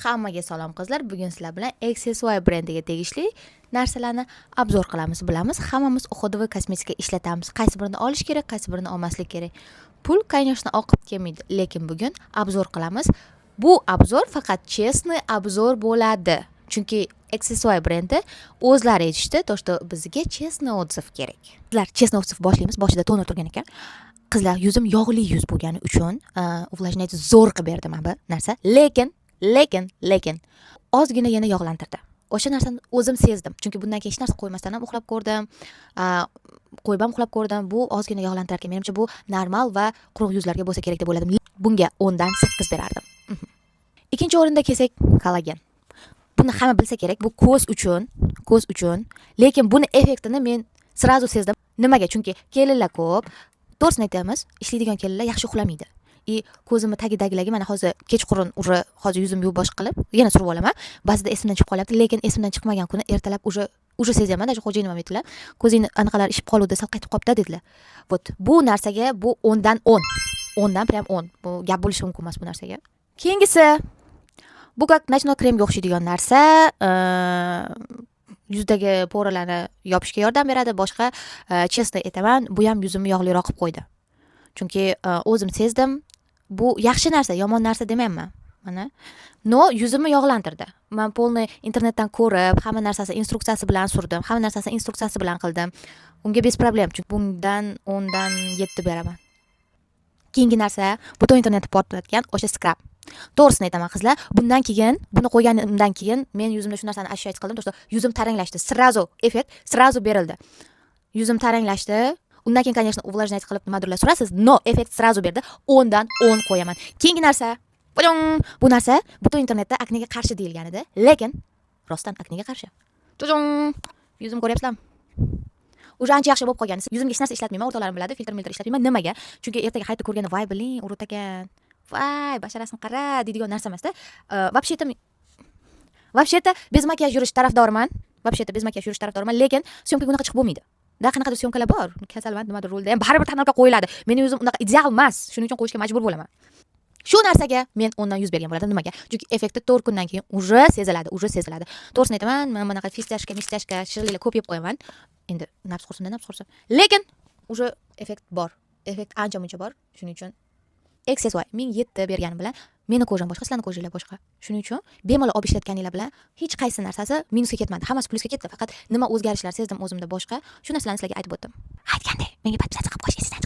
Hammaga salom qizlar. Bugun sizlar bilan Accessory brendiga tegishli narsalarni obzor qilamiz, bilamiz. Hammamiz uxodovoy kosmetika ishlatamiz. Qaysi birini olish kerak, qaysi birini olmaslik kerak. Pul, конечно, oqib kelmaydi, lekin bugun obzor qilamiz. Bu obzor faqat chestный obzor bo'ladi. Chunki Accessory brendi o'zlari aytishdi, to что bizga chestный отзыв kerak. Sizlar chestный отзыв boshlaymiz. Boshida toner turgan ekan. Qizlar, yuzim yog'li yuz bo'lgani uchun uvlajnayni zo'r qilib berdim bu narsa. Lekin ozgina yana yog'lantirdi. O'sha narsani o'zim sezdim. Chunki bundan keyin hech narsa qo'ymasdan ham uxlab ko'rdim. Qo'yib ham uxlab ko'rdim. Bu ozgina yog'lantirar ekan. Menimcha bu normal va quruq yuzlarga bo'lsa kerak deb o'yladim. Bunga 10 dan 8 berardim. Ikkinchi o'rinda kelsak, kollagen. Buni hamma bilsa kerak. Bu ko'z uchun. Lekin buni effektini men srazu sezdim. Nimaga? Chunki kelinlar ko'p. To'g'risini aytamiz, ishlaydigan kelinlar yaxshi uxlamaydi. Ko'zimni tagidagilagi mana hozir kechqurun hozir yuzimni yuvib bosh qilib, yana surib olaman. Ba'zida esimdan chiqib qolyapti, lekin esimdan chiqmagan kuni ertalab уже sezaman, даже xo'jayinim ham aytdilar. Ko'zingni anaqalar ishib qoluvdi, sal qaytib qolibdi dedilar. Bu narsaga bu 10 dan 10. 10 dan prям 10. Bu gap bo'lishi mumkin emas bu narsaga. Keyingisi bu nocной kremga o'xshaydigan narsa, yuzdagi poralarni yopishga yordam beradi. Boshqa chestno aytaman, bu ham yuzimni yog'liroq qilib qo'ydi. Chunki o'zim sezdim, bu yaxshi narsa, yomon narsa demayman. Mana. No, yuzimni yog'lantirdi. Men polniy internetdan ko'rib, hamma narsasi instruksiyasi bilan surdim, hamma narsasini instruksiyasi bilan qildim. Unga bez problem, chunki bundan 10 dan 7 beraman. Keyingi narsa, butun internetni portlatgan o'sha skrab. To'g'risini aytaman qizlar, bundan keyin, buni qo'yganimdan keyin men yuzimda shu narsani ashyoyt qildim, to'g'ri, yuzim taranglashdi. Srazu berildi. Yuzim taranglashdi. Undan keyin, конечно, увлажнять qilib nimadirlar surasiz. No, effekt srazu berdi. 10 dan 10 qo'yaman. Keyingi narsa, bu narsa butun internetda aknega qarshi deyilgan edi, lekin rostdan aknega qarshi. Yuzim ko'ryapsizlarmi? Уже ancha yaxshi bo'lib qolgan. Yuzimga hech narsa ishlatmayman, o'rtoqlarim biladi, filtr ishlatmayman. Nimaga? Chunki ertaga qayta ko'rganda voy biling, urut ekan. Voy, basharasini qara deydigan narsa emasda. Вообще-то bez makiyaj yurish tarafdorman. Lekin syomkaga unaqa chiqib bo'lmaydi. Qanaqadir syomkalar bor. Kasalman, nimadir rolda ham baribir tanalga qo'yiladi. Mening yuzim unaqa ideal emas. Shuning uchun qo'yishga majbur bo'laman. Shu narsaga men 10 dan 100 bergan bo'ladim. Nimaga? Chunki effekti 4 kundan keyin уже seziladi. To'g'risini aytaman, men bunaqa fistashka, shirinliklar ko'p yeb qo'yaman. Endi nafs qursin. Lekin уже effekt bor. Effekt ancha-muncha bor. Shuning uchun Accessory men 7 berganim bilan meni ko'zim boshqa, sizlarning ko'zinglar boshqa. Shuning uchun bemalol olib ishlatganinglar bilan hech qaysi narsasi minusga ketmadi. Hammasi plusga ketdi. Faqat nima o'zgarishlar sezdim o'zimda boshqa. Shu narsalarni sizlarga aytib o'tdim. Aytgandek, menga podpisatsiya qilib qo'yishingizni